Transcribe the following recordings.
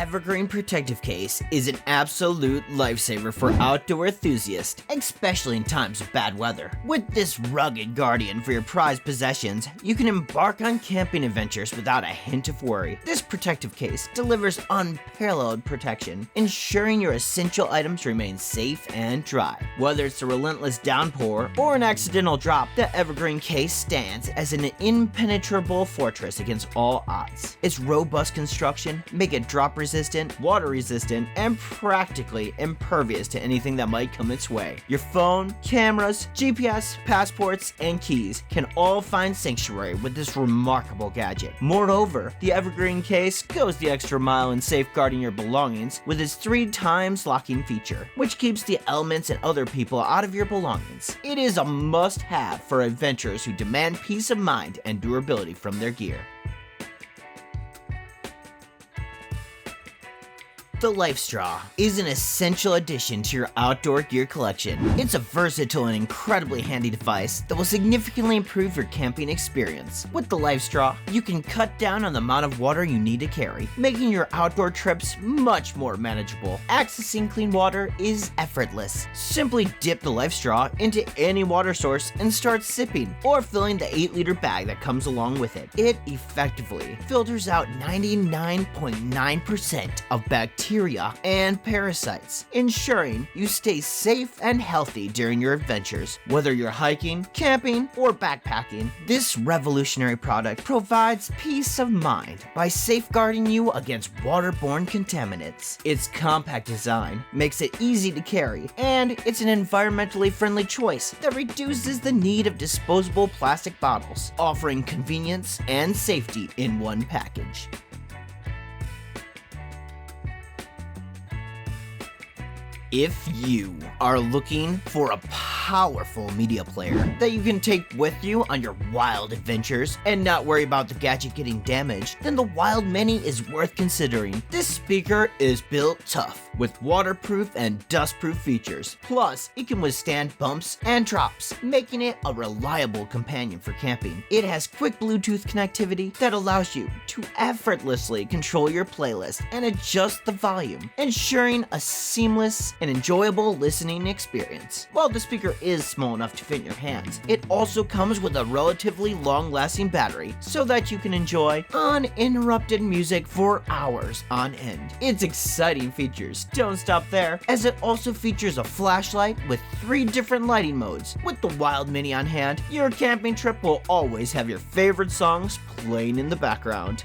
Evergreen Protective Case is an absolute lifesaver for outdoor enthusiasts, especially in times of bad weather. With this rugged guardian for your prized possessions, you can embark on camping adventures without a hint of worry. This protective case delivers unparalleled protection, ensuring your essential items remain safe and dry. Whether it's a relentless downpour or an accidental drop, the Evergreen Case stands as an impenetrable fortress against all odds. Its robust construction make it drop resistant, water resistant, and practically impervious to anything that might come its way. Your phone, cameras, GPS, passports, and keys can all find sanctuary with this remarkable gadget. Moreover, the Evergreen Case goes the extra mile in safeguarding your belongings with its 3x locking feature, which keeps the elements and other people out of your belongings. It is a must-have for adventurers who demand peace of mind and durability from their gear. The LIFESTRAW is an essential addition to your outdoor gear collection. It's a versatile and incredibly handy device that will significantly improve your camping experience. With the LIFESTRAW, you can cut down on the amount of water you need to carry, making your outdoor trips much more manageable. Accessing clean water is effortless. Simply dip the LIFESTRAW into any water source and start sipping, or filling the 8-liter bag that comes along with it. It effectively filters out 99.9% of bacteria and parasites, ensuring you stay safe and healthy during your adventures. Whether you're hiking, camping, or backpacking, this revolutionary product provides peace of mind by safeguarding you against waterborne contaminants. Its compact design makes it easy to carry, and it's an environmentally friendly choice that reduces the need of disposable plastic bottles, offering convenience and safety in one package. If you are looking for a powerful media player that you can take with you on your wild adventures and not worry about the gadget getting damaged, then the Wild Mini is worth considering. This speaker is built tough with waterproof and dustproof features. Plus, it can withstand bumps and drops, making it a reliable companion for camping. It has quick Bluetooth connectivity that allows you to effortlessly control your playlist and adjust the volume, ensuring a seamless and enjoyable listening experience. While the speaker is small enough to fit in your hands, it also comes with a relatively long-lasting battery so that you can enjoy uninterrupted music for hours on end. Its exciting features don't stop there, as it also features a flashlight with 3 different lighting modes. With the Wild Mini on hand, your camping trip will always have your favorite songs playing in the background.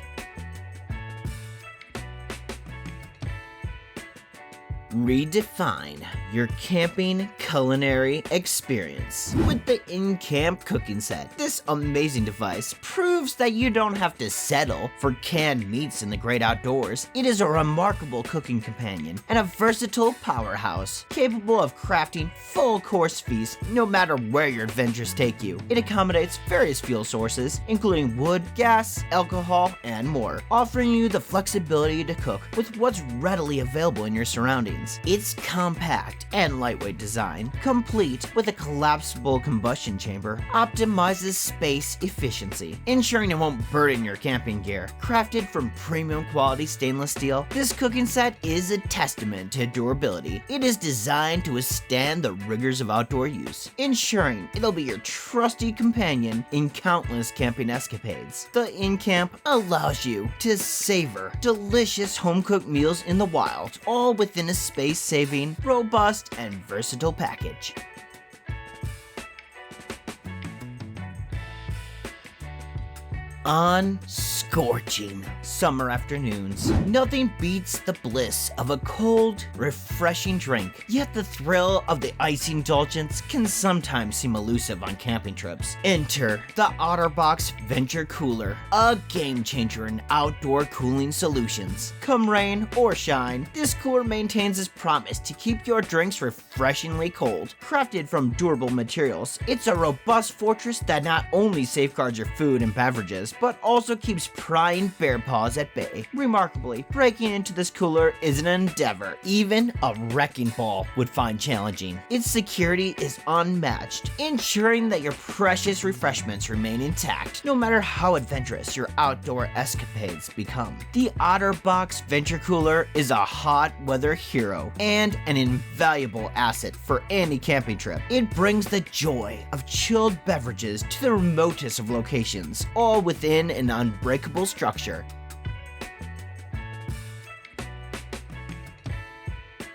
Redefine your camping culinary experience with the nCamp cooking set. This amazing device proves that you don't have to settle for canned meats in the great outdoors. It is a remarkable cooking companion and a versatile powerhouse, capable of crafting full-course feasts no matter where your adventures take you. It accommodates various fuel sources, including wood, gas, alcohol, and more, offering you the flexibility to cook with what's readily available in your surroundings. Its compact and lightweight design, complete with a collapsible combustion chamber, optimizes space efficiency, ensuring it won't burden your camping gear. Crafted from premium quality stainless steel, this cooking set is a testament to durability. It is designed to withstand the rigors of outdoor use, ensuring it'll be your trusty companion in countless camping escapades. The nCamp allows you to savor delicious home-cooked meals in the wild, all within a space-saving, robust, and versatile package. On scorching summer afternoons, nothing beats the bliss of a cold, refreshing drink. Yet the thrill of the icy indulgence can sometimes seem elusive on camping trips. Enter the Otterbox Venture Cooler, a game changer in outdoor cooling solutions. Come rain or shine, this cooler maintains its promise to keep your drinks refreshingly cold. Crafted from durable materials, it's a robust fortress that not only safeguards your food and beverages, but also keeps prying bear paws at bay. Remarkably, breaking into this cooler is an endeavor even a wrecking ball would find challenging. Its security is unmatched, ensuring that your precious refreshments remain intact, no matter how adventurous your outdoor escapades become. The Otterbox Venture Cooler is a hot weather hero and an invaluable asset for any camping trip. It brings the joy of chilled beverages to the remotest of locations, all within an unbreakable structure.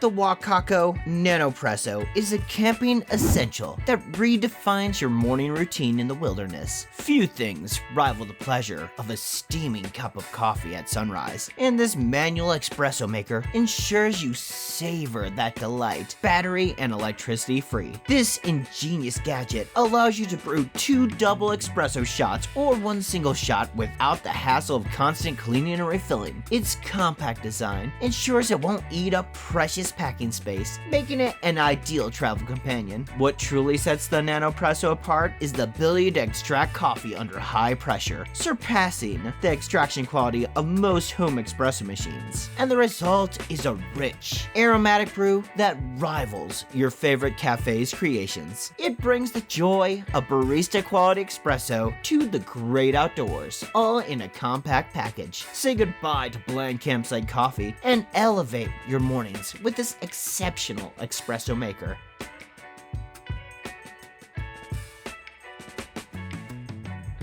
The Wacaco Nanopresso is a camping essential that redefines your morning routine in the wilderness. Few things rival the pleasure of a steaming cup of coffee at sunrise, and this manual espresso maker ensures you savor that delight, battery and electricity free. This ingenious gadget allows you to brew 2 double espresso shots or 1 single shot without the hassle of constant cleaning and refilling. Its compact design ensures it won't eat up precious packing space, making it an ideal travel companion. What truly sets the Nanopresso apart is the ability to extract coffee under high pressure, surpassing the extraction quality of most home espresso machines. And the result is a rich, aromatic brew that rivals your favorite cafe's creations. It brings the joy of barista quality espresso to the great outdoors, all in a compact package. Say goodbye to bland campsite coffee and elevate your mornings with this exceptional espresso maker.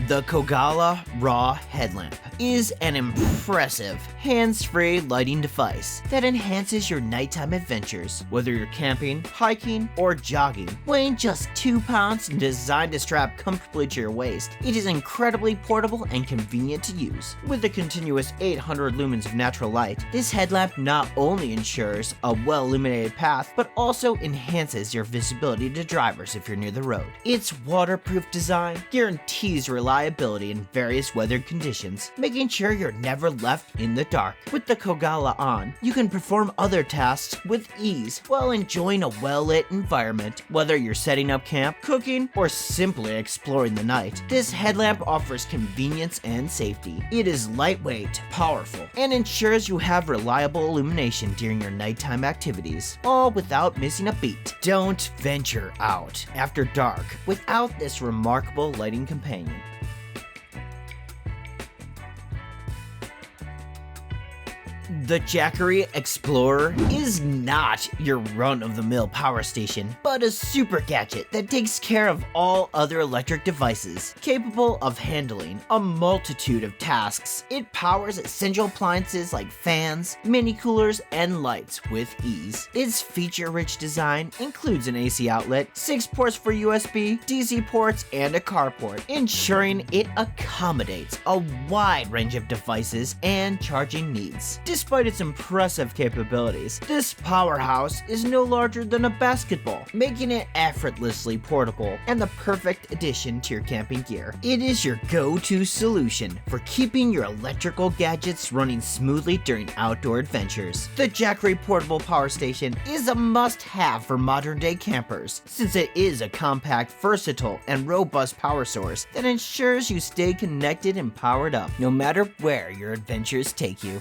The Kogalla Raw Headlamp is an impressive hands-free lighting device that enhances your nighttime adventures. Whether you're camping, hiking, or jogging, weighing just 2 pounds and designed to strap comfortably to your waist, it is incredibly portable and convenient to use. With a continuous 800 lumens of natural light, this headlamp not only ensures a well-illuminated path, but also enhances your visibility to drivers if you're near the road. Its waterproof design guarantees reliability in various weather conditions, making sure you're never left in the dark. With the Kogalla on, you can perform other tasks with ease while enjoying a well-lit environment. Whether you're setting up camp, cooking, or simply exploring the night, this headlamp offers convenience and safety. It is lightweight, powerful, and ensures you have reliable illumination during your nighttime activities, all without missing a beat. Don't venture out after dark without this remarkable lighting companion. The Jackery Explorer is not your run-of-the-mill power station, but a super gadget that takes care of all other electric devices. Capable of handling a multitude of tasks, it powers essential appliances like fans, mini coolers, and lights with ease. Its feature-rich design includes an AC outlet, 6 ports for USB, DC ports, and a carport, ensuring it accommodates a wide range of devices and charging needs. Despite its impressive capabilities, this powerhouse is no larger than a basketball, making it effortlessly portable and the perfect addition to your camping gear. It is your go-to solution for keeping your electrical gadgets running smoothly during outdoor adventures. The Jackery Portable Power Station is a must-have for modern-day campers, since it is a compact, versatile, and robust power source that ensures you stay connected and powered up, no matter where your adventures take you.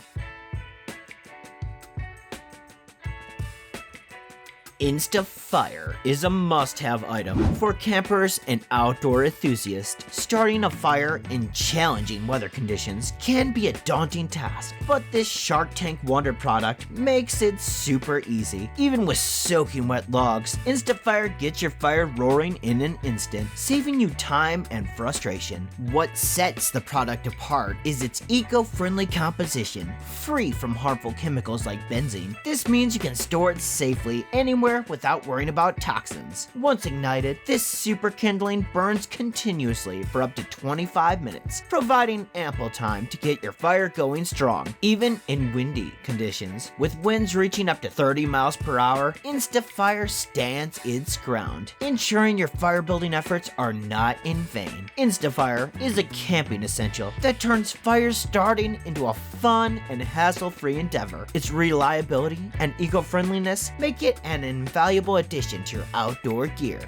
InstaFire is a must-have item for campers and outdoor enthusiasts. Starting a fire in challenging weather conditions can be a daunting task, but this Shark Tank Wonder product makes it super easy. Even with soaking wet logs, InstaFire gets your fire roaring in an instant, saving you time and frustration. What sets the product apart is its eco-friendly composition, free from harmful chemicals like benzene. This means you can store it safely anywhere without worrying about toxins. Once ignited, this super kindling burns continuously for up to 25 minutes, providing ample time to get your fire going strong, even in windy conditions. With winds reaching up to 30 miles per hour, InstaFire stands its ground, ensuring your fire building efforts are not in vain. InstaFire is a camping essential that turns fire starting into a fun and hassle-free endeavor. Its reliability and eco-friendliness make it an invaluable addition to your outdoor gear.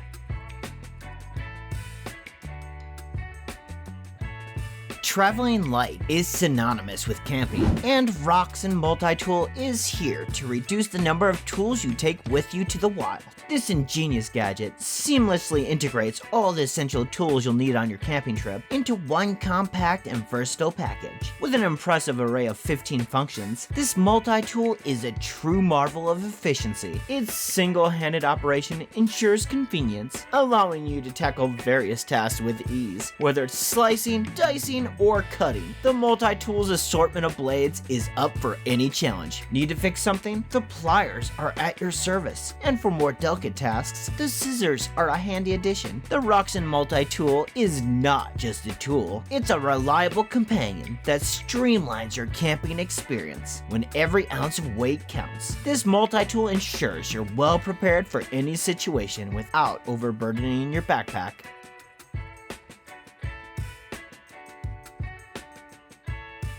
Traveling light is synonymous with camping, and Roxon Multi-Tool is here to reduce the number of tools you take with you to the wild. This ingenious gadget seamlessly integrates all the essential tools you'll need on your camping trip into one compact and versatile package. With an impressive array of 15 functions, this multi-tool is a true marvel of efficiency. Its single-handed operation ensures convenience, allowing you to tackle various tasks with ease, whether it's slicing, dicing, or cutting. The multi-tool's assortment of blades is up for any challenge. Need to fix something? The pliers are at your service. And for more delicate tasks, the scissors are a handy addition. The Roxon multi-tool is not just a tool, it's a reliable companion that streamlines your camping experience when every ounce of weight counts. This multi-tool ensures you're well prepared for any situation without overburdening your backpack.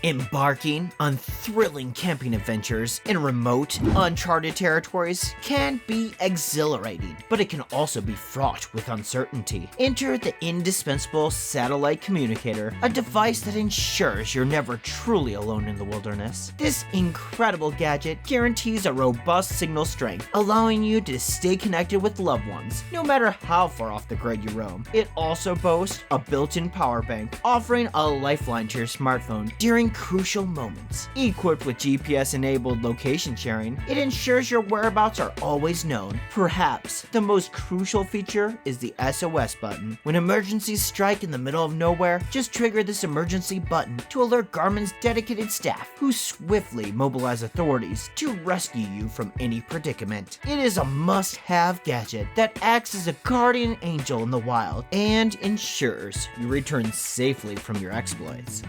Embarking on thrilling camping adventures in remote, uncharted territories can be exhilarating, but it can also be fraught with uncertainty. Enter the indispensable satellite communicator, a device that ensures you're never truly alone in the wilderness. This incredible gadget guarantees a robust signal strength, allowing you to stay connected with loved ones, no matter how far off the grid you roam. It also boasts a built-in power bank, offering a lifeline to your smartphone during crucial moments. Equipped with GPS-enabled location sharing, it ensures your whereabouts are always known. Perhaps the most crucial feature is the SOS button. When emergencies strike in the middle of nowhere, just trigger this emergency button to alert Garmin's dedicated staff, who swiftly mobilize authorities to rescue you from any predicament. It is a must-have gadget that acts as a guardian angel in the wild and ensures you return safely from your exploits.